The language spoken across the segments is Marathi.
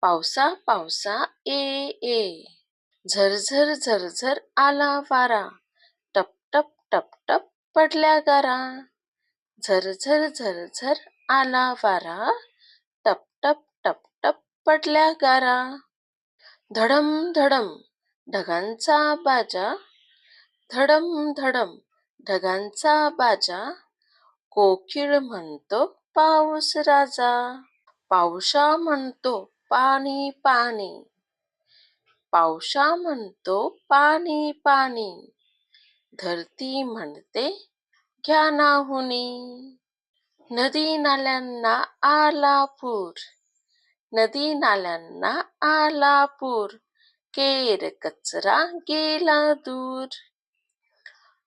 पावसा पावसा ए ए, झरझर झरझर आला वारा, टप टप टप टप पडल्या गारा. झरझर झरझर आला वारा, टप टप टप टप पडल्या गारा. धडम धडम ढगांचा बाजा, धडम धडम ढगांचा बाजा, कोकिळ म्हणतो पाऊस राजा. पावसा म्हणतो पाणी पाणी, पावसा म्हणतो पाणी पाणी, धरती म्हणते घ्या नाहुनी. नदी नाल्यांना आला पूर, नदी नाल्यांना आला पूर, केर कचरा गेला दूर.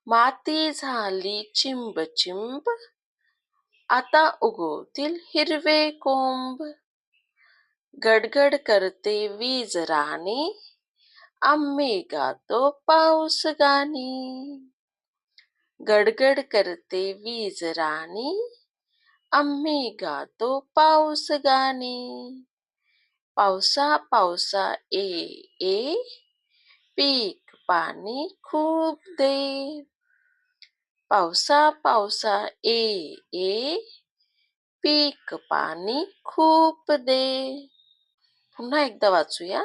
माती झाली चिंब चिंब, आता उगवतील हिरवे कोंब. गडगड करते वीज राणी, आम्ही गातो पाऊस गाणी. गडगड करते वीज राणी, आम्ही गातो पाऊस गाणी. पावसा पावसा ए ए, पीक पाणी खूप दे. पावसा पावसा ए ए, पीक पाणी खूप दे. पुन्हा एकदा वाचूया.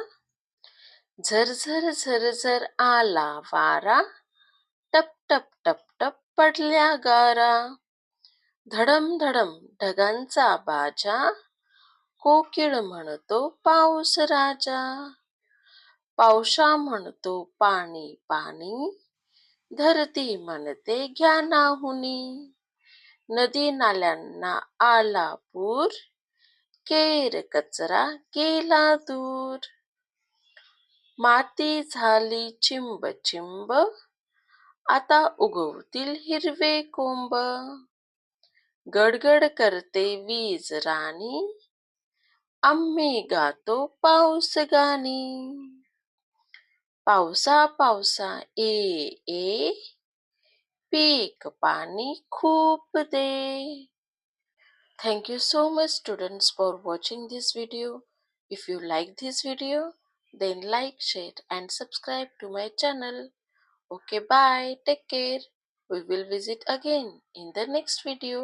झरझर झरझर आला वारा, टप टप टप टप पडल्या गारा. धडम धडम ढगांचा बाजा, कोकिळ म्हणतो पाऊस राजा. पावसा म्हणतो पाणी पाणी, धरती म्हणते घ्या नाहुनी. नदी नाल्यांना आला पूर, केर कचरा गेला दूर. माती झाली चिंब चिंब, आता उगवतील हिरवे कोंब. गडगड करते वीज राणी, आम्ही गातो पाऊस गाणी. पावसा पावसा ए ए, पीक पाणी खूप दे. Thank you so much students for watching this video. If you like this video, then like, share and subscribe to my channel. Okay, bye. Take care. We will visit again in the next video.